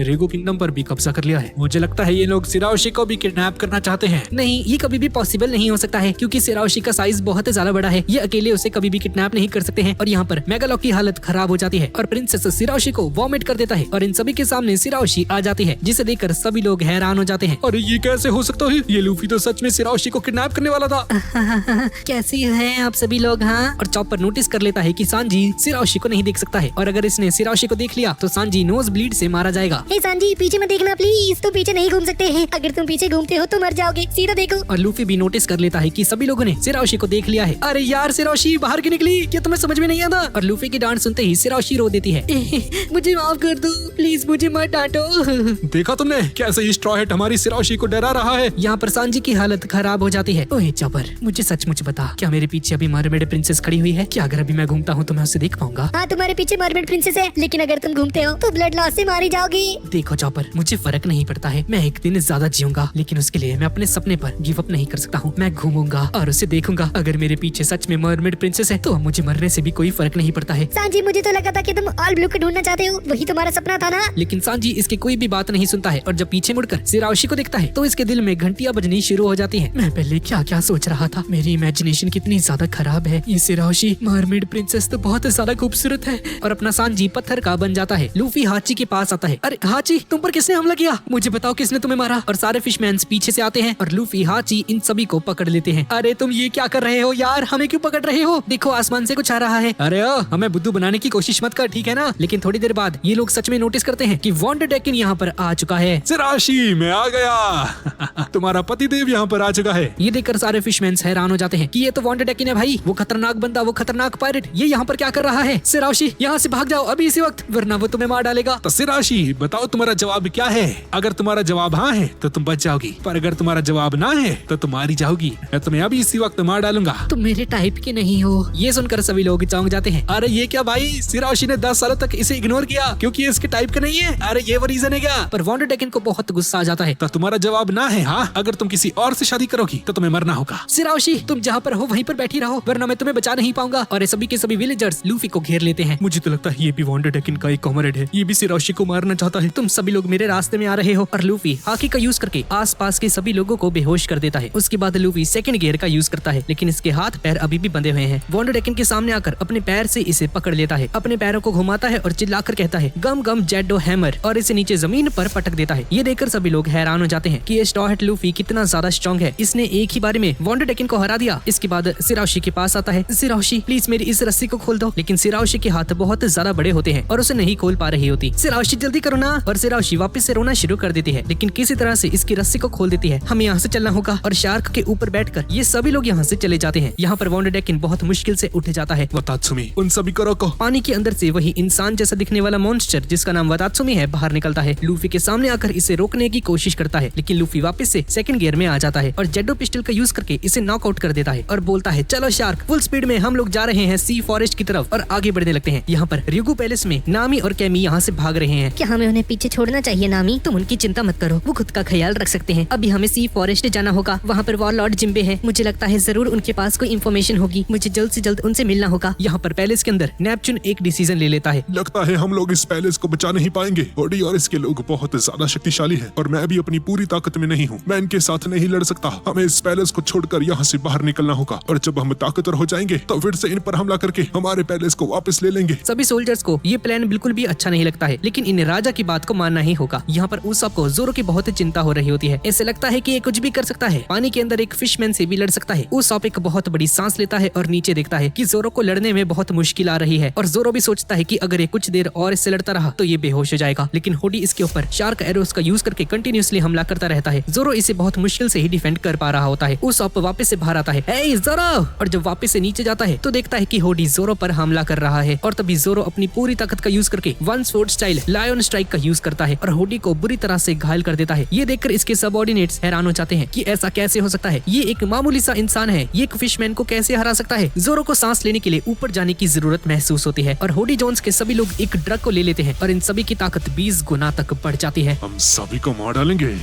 रेगो किंगडम पर भी कब्जा कर लिया है। मुझे लगता है ये लोग सिराओशी को भी किडनैप करना चाहते हैं। नहीं, ये कभी भी पॉसिबल नहीं हो सकता है, क्योंकि सिराओशी का साइज बहुत ज्यादा बड़ा है। ये अकेले उसे कभी भी किडनैप नहीं कर सकते हैं। और यहाँ पर मेगालॉक की हालत खराब हो जाती है और प्रिंसेस सिराओशी को वॉमिट कर देता है और इन सभी के सामने सिराओशी आ जाती है, जिसे देखकर सभी लोग हैरान हो जाते हैं। अरे ये कैसे हो सकता है? ये लूफी तो सच में सिराओशी को किडनैप करने वाला था। कैसी हैं आप सभी लोग? हाँ, और चॉपर नोटिस कर लेता है कि सांजी सिराओशी को नहीं देख सकता है, और अगर इसने सिराओशी को देख लिया तो सांजी नोज ब्लीड से मारा जाएगा। हे सांजी, पीछे मत देखना प्लीज, तुम पीछे नहीं घूम सकते हैं। अगर तुम पीछे घूमते हो तो मर जाओगे, सीधा देखो। और लूफी भी नोटिस कर लेता है कि सभी लोगों ने सिराओशी को देख लिया है। अरे यार सिराओशी बाहर क्यों निकली? क्या तुम्हें समझ में नहीं आता? और लूफी की डांट सुनते ही सिराओशी रो देती है। मुझे माफ कर दो, प्लीज मुझे मत डांटो। देखा तुमने कैसे ये स्ट्रॉ हैट हमारी सिराओशी को डरा रहा है? यहाँ पर सांजी की हालत खराब हो जाती है। ओए चॉपर, मुझे सचमुच बता, क्या मेरे पीछे अभी मरमेड प्रिंसेस खड़ी हुई है? क्या अगर अभी मैं घूमता हूँ तो मैं उसे देख पाऊंगा? हाँ, तुम्हारे पीछे मरमेड प्रिंसेस है, लेकिन अगर तुम घूमते हो तो ब्लड लॉस से मारी जाओगी। देखो चॉपर, मुझे फर्क नहीं पड़ता है, मैं एक दिन ज्यादा जीऊंगा, लेकिन उसके लिए मैं अपने सपने पर गिव अप नहीं कर सकता हूँ। मैं घूमूंगा और उसे देखूंगा। अगर मेरे पीछे सच में मरमेड प्रिंसेस है तो मुझे मरने से भी कोई फर्क नहीं पड़ता है। सांजी, मुझे तो लगा था कि तुम ऑल ब्लू को ढूंढना चाहते हो, वही तुम्हारा सपना था ना? लेकिन सांजी इसकी कोई भी बात नहीं सुनता है और जब पीछे मुड़कर सिराओशी को देखता है तो इसके दिल में घंटियां बजनी शुरू हो जाती हैं। मैं पहले क्या क्या सोच रहा था, मेरी इमेजिनेशन कितनी ज्यादा खराब है। ये सिराओशी मरमेड प्रिंसेस तो बहुत ज्यादा खूबसूरत है। और अपना सांजी पत्थर का बन जाता है। लूफी हाची के पास आता है। अरे हाची, तुम पर किसने हमला किया? मुझे बताओ किसने तुम्हें मारा? और सारे फिशमैन्स पीछे से आते हैं और लूफी हाची इन सभी को पकड़ लेते हैं। अरे तुम ये क्या कर रहे हो यार, हमें क्यों पकड़ रहे हो? देखो आसमान से कुछ आ रहा है। अरे ओ, हमें बुद्धू बनाने की कोशिश मत कर, ठीक है ना? लेकिन थोड़ी देर बाद ये लोग सच में नोटिस करते हैं कि वॉन्टेड डेकिन यहाँ पर आ चुका है। सिराओशी, मैं आ गया। तुम्हारा पतिदेव यहाँ पर आ चुका है। ये देखकर सारे फिशमैन्स हैरान हो जाते हैं कि ये तो वॉन्टेड डेकिन है भाई, वो खतरनाक बंदा, वो खतरनाक पायरेट, ये यहाँ पर क्या कर रहा है? सिराओशी, यहाँ से भाग जाओ अभी इसी वक्त, वरना वो तुम्हें मार डालेगा। तो सिराओशी, बताओ तुम्हारा जवाब क्या है? अगर तुम्हारा जवाब हाँ है तो तुम बच जाओगी, पर अगर तुम्हारा जवाब ना है तो तुम मारी जाओगी। मैं तुम्हें अभी इसी वक्त मार डालूंगा। तुम मेरे टाइप के नहीं हो। ये सुनकर सभी लोग चौंक जाते हैं। अरे ये क्या भाई, सिराओशी ने 10 सालों तक इसे इग्नोर किया क्योंकि ये इसके टाइप का नहीं है। अरे ये वो रीजन करने गया। पर वॉन्डर डेकन को बहुत गुस्सा आ जाता है। तो तुम्हारा जवाब ना है? हाँ, अगर तुम किसी और से शादी करोगी तो तुम्हें मरना होगा। सिराओशी, तुम जहाँ पर हो वहीं पर बैठी रहो, वरना मैं तुम्हें बचा नहीं पाऊंगा। और ये सभी के सभी विलेजर्स लूफी को घेर लेते हैं। मुझे तो लगता है ये भी वॉन्डर डेकन का एक कॉमरेड है, ये भी सिराओशी को मारना चाहता है। तुम सभी लोग मेरे रास्ते में आ रहे हो। और लूफी हाकी का यूज करके आसपास के सभी लोगों को बेहोश कर देता है। उसके बाद लूफी सेकंड गियर का यूज करता है, लेकिन इसके हाथ पैर अभी भी बंधे हुए हैं। वॉन्डर डेकन के सामने आकर अपने पैर से इसे पकड़ लेता है, अपने पैरों को घुमाता है और चिल्लाकर कहता है गम गम जेडो हैमर, और इसे नीचे जमीन पर पटक देता है। ये देखकर सभी लोग हैरान हो जाते हैं कि ये स्ट्रॉ हैट लूफी कितना ज्यादा स्ट्रॉन्ग है। इसने एक ही बार में वॉन्डर डेकन को हरा दिया। इसके बाद सिराओशी के पास आता है। सिराओशी, प्लीज मेरी इस रस्सी को खोल दो। लेकिन सिराओशी के हाथ बहुत ज्यादा बड़े होते हैं और उसे नहीं खोल पा रही होती। सिराओशी जल्दी करो ना। और सिराओशी वापस से रोना शुरू कर देती है, लेकिन किसी तरह से इसकी रस्सी को खोल देती है। हमें यहाँ से चलना होगा। और शार्क के ऊपर बैठकर ये सभी लोग यहाँ से चले जाते हैं। यहाँ पर वॉन्डर डेकन बहुत मुश्किल से उठ जाता है। वतात्सुमी, उन सभी को रोको। पानी के अंदर से वही इंसान जैसा दिखने वाला मॉन्स्टर जिसका नाम वतात्सुमी है बाहर निकलता है। लूफी के सामने आकर इसे रोकने की कोशिश करता है, लेकिन लूफी वापस से सेकंड गियर में आ जाता है और जेडो पिस्टल का यूज करके इसे नॉकआउट कर देता है और बोलता है चलो शार्क, फुल स्पीड में हम लोग जा रहे हैं सी फॉरेस्ट की तरफ। और आगे बढ़ने लगते हैं। यहाँ पर रियुगु पैलेस में नामी और कैमी यहाँ से भाग रहे हैं। क्या हमें उन्हें पीछे छोड़ना चाहिए नामी? तुम उनकी चिंता मत करो, वो खुद का ख्याल रख सकते हैं। अभी हमें सी फॉरेस्ट जाना होगा, वहाँ पर वॉर लॉर्ड जिम्बे है। मुझे लगता है जरूर उनके पास कोई इन्फॉर्मेशन होगी। मुझे जल्द से जल्द उनसे मिलना होगा। यहाँ पर पैलेस के अंदर नेपच्यून एक डिसीजन ले लेता है। लगता है हम लोग इस पैलेस को बचा नहीं पाएंगे। ओडी और इसके लोग बहुत ज्यादा शक्तिशाली हैं और मैं भी अपनी पूरी ताकत में नहीं हूँ। मैं इनके साथ नहीं लड़ सकता। हमें इस पैलेस को छोड़कर यहाँ से बाहर निकलना होगा और जब हम ताकतवर हो जाएंगे तो फिर से इन पर हमला करके हमारे पैलेस को वापस ले लेंगे। सभी सोल्जर्स को ये प्लान बिल्कुल भी अच्छा नहीं लगता है, लेकिन इन राजा की बात को मानना ही होगा। यहाँ पर उस सबको जोरो की बहुत चिंता हो रही होती है। ऐसे लगता है कि ये कुछ भी कर सकता है। पानी के अंदर एक फिशमैन से भी लड़ सकता है। उस एक बहुत बड़ी सांस लेता है और नीचे देखता है कि जोरो को लड़ने में बहुत मुश्किल आ रही है। और जोरो भी सोचता है कि अगर ये कुछ देर और इससे लड़ता रहा तो ये बेहोश हो जाएगा। लेकिन होडी इसके ऊपर शार्क एरोस का यूज करके कंटिन्यूअसली हमला करता रहता है। जोरो इसे बहुत मुश्किल से ही डिफेंड कर पा रहा होता है। उस वापस से बाहर आता है। ए जोरो! और जब वापस से नीचे जाता है तो देखता है कि होडी जोरो पर हमला कर रहा है। और तभी जोरो अपनी पूरी ताकत का यूज करके one sword style lion strike का यूज करता है और होडी को बुरी तरह से घायल कर देता है। ये देखकर इसके सबऑर्डिनेट्स हैरान हो जाते हैं कि ऐसा कैसे हो सकता है। ये एक मामूली सा इंसान है, ये एक फिशमैन को कैसे हरा सकता है। जोरो को सांस लेने के लिए ऊपर जाने की जरूरत महसूस होती है और होडी जोन्स के सभी लोग एक ड्रग को ले लेते हैं और इन सभी की ताकत 20 गुना तक बढ़ जाती है। हम सभी को मार डालेंगे।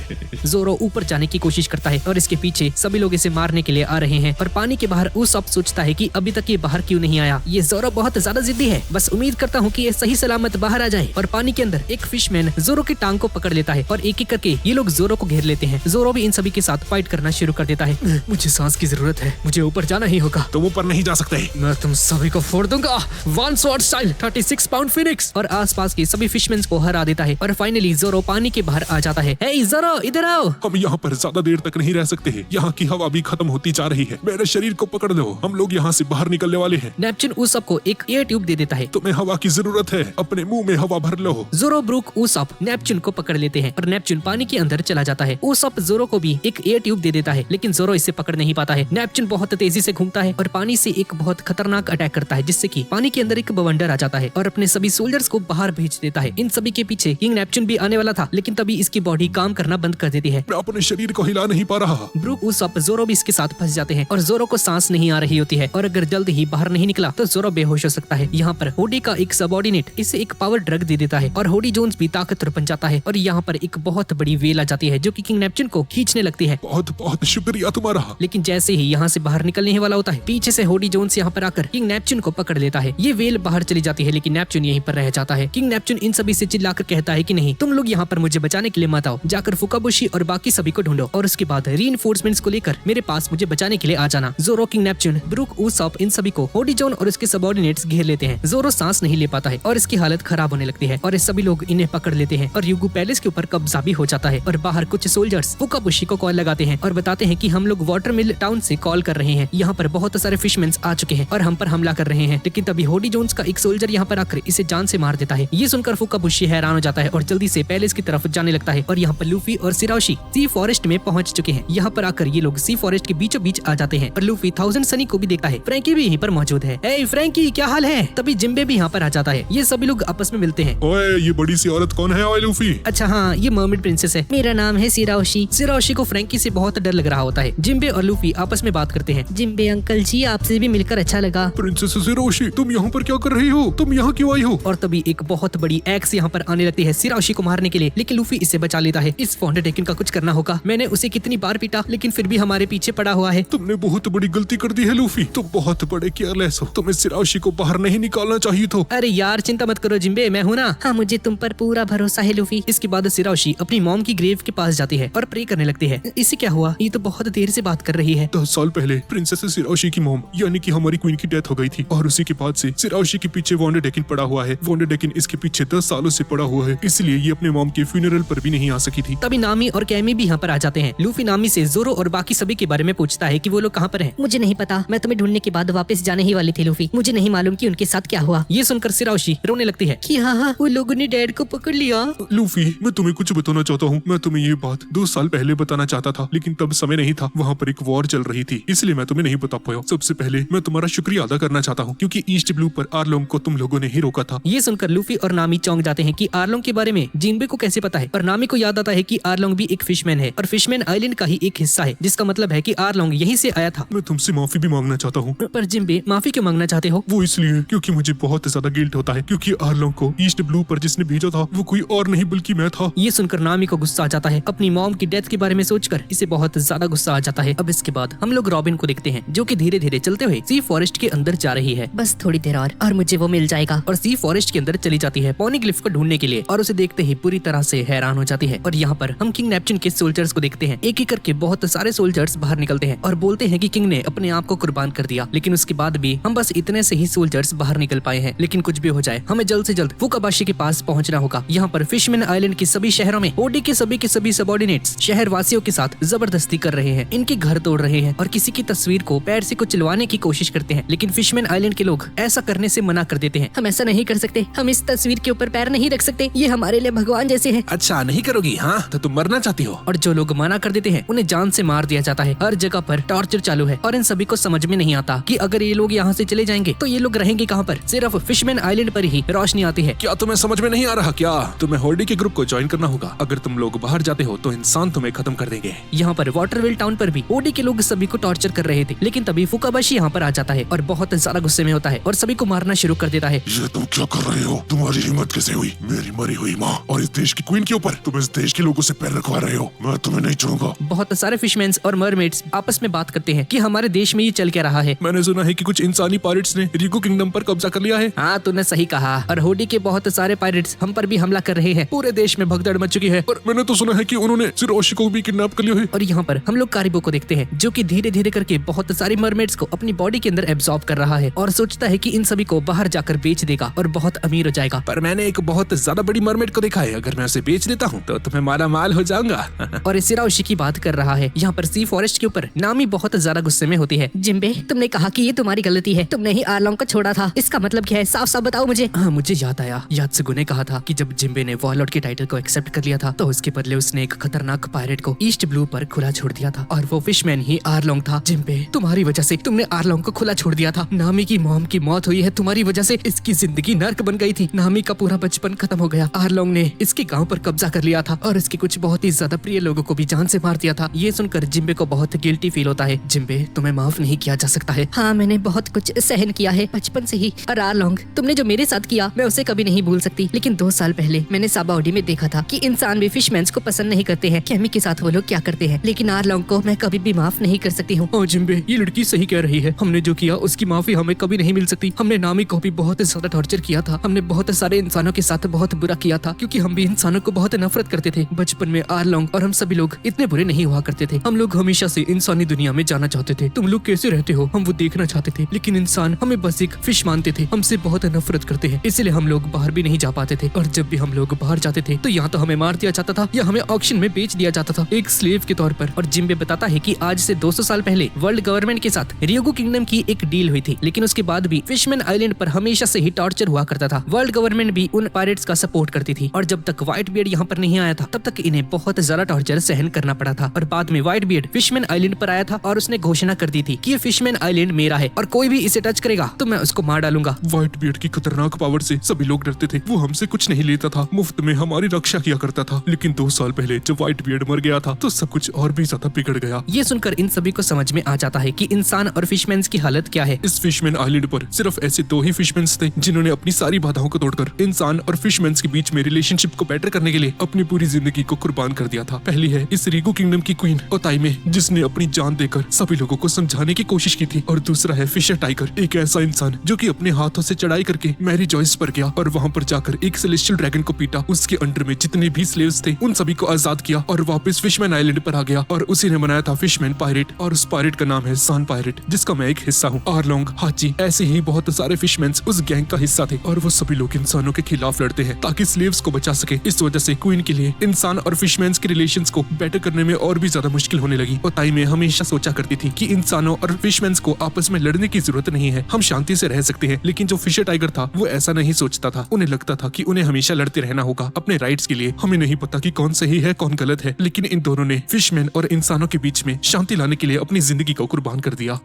जोरो ऊपर जाने की कोशिश करता है और इसके पीछे सभी लोग इसे मारने के लिए आ रहे हैं। और पानी के बाहर उसप सोचता है कि अभी तक ये बाहर क्यों नहीं आया। ये जोरो बहुत ज्यादा जिद्दी है, बस उम्मीद करता हूँ कि ये सही सलामत बाहर आ जाए। और पानी के अंदर एक फिशमैन जोरो की टांग को पकड़ लेता है और एक एक करके ये लोग जोरो को घेर लेते हैं। जोरो भी इन सभी के साथ फाइट करना शुरू कर देता है। मुझे सांस की जरूरत है, मुझे ऊपर जाना ही होगा। तुम ऊपर नहीं जा सकते। मैं तुम सभी को फोड़ दूंगा। One sword style 36 pound Phoenix. और आसपास के सभी फिशमैन्स को हरा देता है और फाइनली जोरो पानी के बाहर आ जाता है। हे जोरो, इधर आओ। हम यहाँ पर ज्यादा देर तक नहीं रह सकते हैं। यहाँ की हवा भी खत्म होती जा रही है। मेरे शरीर को पकड़ लो, हम लोग यहाँ से बाहर निकलने वाले हैं। नेपच्यून उसप को एक एयर ट्यूब दे देता है। तुम्हें हवा की जरूरत है, अपने मुंह में हवा भर लो। जोरो, ब्रूक, उसप नेपच्यून को पकड़ लेते हैं और नेपच्यून पानी के अंदर चला जाता है। उसप जोरो को भी एक एयर ट्यूब दे देता है, लेकिन जोरो इसे पकड़ नहीं पाता है। नेपच्यून बहुत तेजी से घूमता है और पानी से एक बहुत खतरनाक अटैक करता है, जिससे कि पानी के अंदर एक बवंडर आ जाता है और अपने सभी सोल्जर्स को बाहर भेज देता है। इन सभी के पीछे किंग नेपच्यून भी आने वाला था, लेकिन तभी इसकी बॉडी काम करना बंद कर देती है। मैं अपने शरीर को हिला नहीं पा रहा। ब्रूक, उसप, जोरो भी इसके साथ फंस जाते हैं और जोरो को सांस नहीं आ रही होती है और अगर जल्द ही बाहर नहीं निकला तो जोरो बेहोश हो सकता है। यहाँ पर होडी का एक सबऑर्डिनेट इसे एक पावर ड्रग दे देता है और होडी जोन्स भी ताकतवर बन जाता है और यहाँ पर एक बहुत बड़ी वेल आ जाती है जो कि किंग नेपच्यून को खींचने लगती है। बहुत बहुत शुक्रिया तुम्हारा। लेकिन जैसे ही यहाँ से बाहर निकलने ही वाला होता है, पीछे से होडी जोन्स यहाँ पर आकर किंग नेपच्यून को पकड़ लेता है। ये वेल बाहर चली जाती है, लेकिन नेपच्यून यहीं पर रह जाता है। किंग नेपच्यून इन सभी से चिल्लाकर कहता है कि नहीं, तुम लोग यहाँ पर मुझे बचाने के लिए मत आओ, जाकर फुकाबुशी और बाकी सभी को ढूंढो और उसके बाद रीइंफोर्समेंट्स को लेकर मेरे पास मुझे बचाने के लिए आ जाना। जोरो, किंग नेपच्यून, ब्रूक, उसप इन सभी को होडी जोन और उसके सबऑर्डिनेट्स घेर लेते हैं। जोरो सांस नहीं ले पाता है और इसकी हालत खराब होने लगती है और ये सभी लोग इन्हें पकड़ लेते हैं और युगु पैलेस के ऊपर कब्जा भी हो जाता है। और बाहर कुछ सोल्जर्स फुकाबुशी को कॉल लगाते हैं और बताते हैं कि हम लोग वाटरमिल टाउन से कॉल कर रहे हैं, यहाँ पर बहुत सारे फिशमैन्स आ चुके हैं और हम पर हमला कर रहे हैं। लेकिन तभी होडी जोन्स का एक सोल्जर यहाँ पर आकर इसे जान से मार देता है। ये सुनकर फुकाबुशी हैरान हो जाता है और जल्दी से पैलेस की तरफ जाने लगता है। और यहाँ पर लूफी और सिराओशी सी फॉरेस्ट में पहुंच चुके हैं। यहाँ पर आकर ये लोग सी फॉरेस्ट के बीचों बीच आ जाते हैं और लूफी 1000 सनी को भी देखता है। फ्रैंकी भी यहीं पर मौजूद है। ए फ्रैंकी, क्या हाल है? तभी जिम्बे भी यहाँ पर आ जाता है। ये सभी लोग आपस में मिलते हैं। ओए, ये बड़ी सी औरत कौन है? ओए लूफी। अच्छा हाँ, ये मर्मेड प्रिंसेस है। मेरा नाम है सिराओशी। सिराओशी को फ्रैंकी से बहुत डर लग रहा होता है। जिम्बे और लूफी आपस में बात करते हैं। जिम्बे अंकल जी, आपसे भी मिलकर अच्छा लगा। प्रिंसेस सिराओशी, तुम यहाँ पर क्या कर रही हो? तुम यहाँ क्यों आई हो? और तभी एक बहुत बड़ी एक्स यहाँ पर आने लगती है। सिराओशी सिराओशी को मारने के लिए, लेकिन लूफी इसे बचा लेता है। इस वॉन्डरडेकन का कुछ करना होगा। मैंने उसे कितनी बार पीटा लेकिन फिर भी हमारे पीछे पड़ा हुआ है। तुमने बहुत बड़ी गलती कर दी है लूफी, तुम बहुत बड़े केयरलेस हो। तुम्हें सिराओशी को बाहर नहीं निकालना चाहिए था। अरे यार चिंता मत करो जिम्बे, मैं हूँ ना। हाँ, मुझे तुम पर पूरा भरोसा है लूफी। इसके बाद सिराओशी अपनी मॉम की ग्रेव के पास जाती है और प्रे करने लगती है। इससे क्या हुआ? ये तो बहुत देर से बात कर रही है। 10 साल पहले प्रिंसेस सिराओशी की मॉम यानी कि हमारी क्वीन की डेथ हो गई थी और उसी के बाद से सिराओशी के पीछे वॉन्डरडेकन पड़ा हुआ है। वॉन्डरडेकन इसके पीछे 10 सालों से पड़ा हुआ है, इसलिए ये अपने मॉम के फ्यूनरल पर भी नहीं आ सकी थी। तभी नामी और कैमी भी यहाँ पर आ जाते हैं। लूफी नामी से जोरो और बाकी सभी के बारे में पूछता है कि वो लोग कहाँ पर हैं। मुझे नहीं पता, मैं तुम्हें ढूंढने के बाद वापस जाने ही वाली थी लूफी। मुझे नहीं मालूम कि उनके साथ क्या हुआ। ये सुनकर सिराओशी रोने लगती है कि हाँ, वो लोगों ने डैड को पकड़ लिया। लूफी, मैं तुम्हें कुछ बताना चाहता हूँ। मैं तुम्हें ये बात 2 साल पहले बताना चाहता था, लेकिन तब समय नहीं था। वहाँ पर एक वॉर चल रही थी, इसलिए मैं तुम्हें नहीं बता पाया। सबसे पहले मैं तुम्हारा शुक्रिया अदा करना चाहता हूँ, क्योंकि ईस्ट ब्लू पर आरलोंग को तुम लोगों ने ही रोका था। ये सुनकर लूफी और नामी चौंक जाते हैं कि आरलोंग के बारे में जिनबे को कैसे पता है। और नामी को याद आता है कि आरलोंग भी एक फिशमैन है और फिशमैन आइलैंड का ही एक हिस्सा है, जिसका मतलब है कि आरलोंग यहीं से आया था। मैं तुमसे माफी भी मांगना चाहता हूँ। पर जिम्बे, माफी क्यों मांगना चाहते हो? वो इसलिए क्योंकि मुझे बहुत ज्यादा गिल्ट होता है, क्योंकि आरलोंग को ईस्ट ब्लू पर जिसने भेजा था वो कोई और नहीं बल्कि मैं था। ये सुनकर नामी को गुस्सा आ जाता है। अपनी मॉम की डेथ के बारे में सोचकर इसे बहुत ज्यादा गुस्सा आ जाता है। अब इसके बाद हम लोग रॉबिन को देखते हैं, जो कि धीरे धीरे चलते हुए सी फॉरेस्ट के अंदर जा रही है। बस थोड़ी देर और मुझे वो मिल जाएगा। और सी फॉरेस्ट के अंदर चली जाती है पॉनीग्लिफ को ढूंढने के लिए और उसे देखते ही पूरी तरह से हैरान हो जाती है। और यहाँ पर हम किंग नेपच्यून के सोल्जर्स को देखते हैं। एक एक करके बहुत सारे सोल्जर्स बाहर निकलते हैं और बोलते हैं कि किंग ने अपने आप को कुर्बान कर दिया। लेकिन उसके बाद भी हम बस इतने से ही सोल्जर्स बाहर निकल पाए हैं। लेकिन कुछ भी हो जाए, हमें जल्द से जल्द फुकाबाशी के पास पहुंचना होगा। यहाँ पर फिशमैन आइलैंड के सभी शहरों में ओडी के सभी सबॉर्डिनेट्स शहर वासियों के साथ जबरदस्ती कर रहे हैं, इनके घर तोड़ रहे हैं और किसी की तस्वीर को पैर से कुचलवाने की कोशिश करते हैं। लेकिन फिशमैन आइलैंड के लोग ऐसा करने से मना कर देते हैं। हम ऐसा नहीं कर सकते, हम इस तस्वीर के ऊपर पैर नहीं रख सकते, ये हमारे लिए भगवान जैसे हैं। अच्छा नहीं करोगी? हाँ तो तुम मरना चाहती हो। और जो लोग मना कर देते हैं उन्हें जान से मार दिया जाता है। हर जगह पर टॉर्चर चालू है और इन सभी को समझ में नहीं आता कि अगर ये लोग यहाँ से चले जाएंगे तो ये लोग रहेंगे कहाँ पर। सिर्फ फिशमैन आइलैंड पर ही रोशनी आती है। क्या तुम्हें समझ में नहीं आ रहा क्या? तुम्हें होर्डी के ग्रुप को ज्वाइन करना होगा। अगर तुम लोग बाहर जाते हो तो इंसान तुम्हें खत्म कर देंगे। यहाँ पर वाटरवेल टाउन पर भी ओडी के लोग सभी को टॉर्चर कर रहे थे, लेकिन तभी फुकाबाशी यहाँ पर आ जाता है और बहुत ज्यादा गुस्से में होता है और सभी को मारना शुरू कर देता है। ये तुम क्या कर रहे हो? तुम्हारी हिम्मत कैसे हुई मेरी मरी हुई माँ और इस देश की क्वीन के ऊपर? तुम इस देश के लोगों से पैर रखवा रहे हो। मैं तुम्हें नहीं छोड़ूंगा। बहुत सारे फिशमैन्स और मरमेड्स आपस में बात करते हैं कि हमारे देश में ये चल क्या रहा है। मैंने सुना है कि कुछ इंसानी पायरेट्स ने रिगो किंगडम पर कब्जा कर लिया है। हाँ तूने सही कहा। और होडी के बहुत सारे पायरेट्स हम पर भी हमला कर रहे हैं। पूरे देश में भगदड़ मच चुकी है। पर मैंने तो सुना है कि उन्होंने सिराओशी को भी किडनैप कर लिया है। और यहाँ पर हम लोग कारिबो को देखते हैं, जो कि धीरे धीरे करके बहुत सारी मरमेड्स को अपनी बॉडी के अंदर एब्जॉर्ब कर रहा है और सोचता है कि इन सभी को बाहर जाकर बेच देगा और बहुत अमीर हो जाएगा। पर मैंने एक बहुत ज्यादा बड़ी मरमेड को देखा है, अगर मैं उसे बेच देता हूँ तो तुम्हें माला माल हो जाऊंगा। और सिराओशी की बात कर रहा है। यहाँ पर सी फॉरेस्ट के ऊपर नामी बहुत ज्यादा गुस्से में होती है। जिम्बे, तुमने कहा कि ये तुम्हारी गलती है, तुमने ही आरलोंग को छोड़ा था, इसका मतलब क्या है? साफ साफ बताओ मुझे। हाँ मुझे याद आया। यात्सुगु ने कहा था कि जब जिम्बे ने वॉरलॉर्ड के टाइटल को एक्सेप्ट कर लिया था तो उसके बदले उसने एक खतरनाक पायरेट को ईस्ट ब्लू पर खुला छोड़ दिया था और वो फिशमैन ही आरलोंग था। जिम्बे, तुम्हारी वजह से तुमने आरलोंग को खुला छोड़ दिया था। नामी की मॉम की मौत हुई है तुम्हारी वजह से। इसकी जिंदगी नर्क बन गई थी। नामी का पूरा बचपन खत्म हो गया। आरलोंग ने इसके गांव पर कब्जा कर लिया था और इसके कुछ बहुत ही ज्यादा प्रिय लोगों को भी जान से मार दिया था। ये सुनकर जिम्बे को बहुत गिल्टी फील होता है। जिम्बे, तुम्हें माफ नहीं किया जा सकता है। हाँ, मैंने बहुत कुछ सहन किया है बचपन से ही। और आरलोंग, तुमने जो मेरे साथ किया मैं उसे कभी नहीं भूल सकती। लेकिन 2 साल पहले मैंने साबाओडी में देखा था कि इंसान भी फिशमैन्स को पसंद नहीं करते हैं। कैमी के साथ वो लोग क्या करते हैं, लेकिन आरलोंग को मैं कभी भी माफ नहीं कर सकती हूँ। ओ जिम्बे, ये लड़की सही कह रही है। हमने जो किया उसकी माफी हमें कभी नहीं मिल सकती। हमने नामी को भी बहुत ज्यादा टॉर्चर किया था। हमने बहुत सारे इंसानों के साथ बहुत बुरा किया था, क्योंकि हम भी इंसानों को बहुत नफरत करते थे। बचपन में आरलोंग और हम सभी लोग इतने बुरे नहीं हुआ करते थे। हम लोग हमेशा से इंसानी दुनिया में जाना चाहते थे। तुम लोग कैसे रहते हो हम वो देखना चाहते थे, लेकिन इंसान हमें बस एक फिश मानते थे। हमसे बहुत नफरत करते हैं, इसलिए हम लोग बाहर भी नहीं जा पाते थे। और जब भी हम लोग बाहर जाते थे तो या तो हमें मार दिया जाता था या हमें ऑक्शन में बेच दिया जाता था, एक स्लेव के तौर पर। और जिम्बे बताता है कि आज से 200 साल पहले वर्ल्ड गवर्नमेंट के साथ रियोगो किंगडम की एक डील हुई थी, लेकिन उसके बाद भी फिशमैन आइलैंड पर हमेशा से ही टॉर्चर हुआ करता था। वर्ल्ड गवर्नमेंट भी उन पायरेट्स का सपोर्ट करती थी और जब तक व्हाइट बियर्ड यहाँ पर नहीं आया था तब तक इन्हें बहुत ज्यादा टॉर्चर सहन करना पड़ा था। और बाद में व्हाइट बियर्ड फिशमैन आइलैंड पर आया था और उसने घोषणा कर दी थी कि ये फिशमैन आइलैंड मेरा है और कोई भी इसे टच करेगा तो मैं उसको मार डालूंगा। व्हाइट बियर्ड की खतरनाक पावर से सभी लोग डरते थे। वो हमसे कुछ नहीं लेता था, मुफ्त में हमारी रक्षा किया करता था। लेकिन 2 साल पहले जब व्हाइट बियर्ड मर गया था तो सब कुछ और भी ज्यादा बिगड़ गया। ये सुनकर इन सभी को समझ में आ जाता है कि इंसान और फिशमैन्स की हालत क्या है। इस फिशमैन आइलैंड पर सिर्फ ऐसे 2 ही फिशमैन्स थे जिन्होंने अपनी सारी बाधाओं को तोड़कर इंसान और फिशमैन्स के बीच में रिलेशनशिप को बेटर करने के लिए अपनी पूरी जिंदगी को कुर्बान कर दिया था। पहली है इस रीगो किंगडम की क्वीन ओताइमे, जिसने अपनी जान देकर सभी लोगों को समझाने की कोशिश की थी। और दूसरा है फिशर टाइगर, एक ऐसा इंसान जो कि अपने हाथों से चढ़ाई करके मैरी जॉइस पर गया और वहां पर जाकर एक सेलेस्टियल ड्रैगन को पीटा, उसके अंडर में जितने भी स्लेव्स थे उन सभी को आजाद किया और वापस फिशमैन आइलैंड पर आ गया। और उसी ने बनाया था फिशमैन पायरेट, और उस पायरेट का नाम है सान पायरेट, जिसका मैं एक हिस्सा हूँ। आरलोंग, हाची, ऐसे ही बहुत सारे फिशमैन उस गैंग का हिस्सा थे और वो सभी लोग इंसानों के खिलाफ लड़ते हैं ताकि स्लेव्स को बचा सके। इस वजह से क्वीन के लिए इंसान और फिशमैन के रिलेशंस को बेटर करने में और भी ज्यादा मुश्किल होने लगी। और ताइमे हमेशा सोचा करती थी कि इंसानों और फिशमैन को आपस में लड़ने की जरूरत नहीं है, हम शांति से रह सकते हैं। लेकिन जो फिशर टाइगर था वो ऐसा नहीं सोचता था, उन्हें लगता था कि उन्हें हमेशा लड़ते रहना होगा अपने राइट्स के लिए। हमें नहीं पता कि कौन सही है कौन गलत है, लेकिन इन दोनों ने फिशमैन और इंसानों के बीच में शांति लाने के लिए अपनी जिंदगी को कुर्बान कर दिया।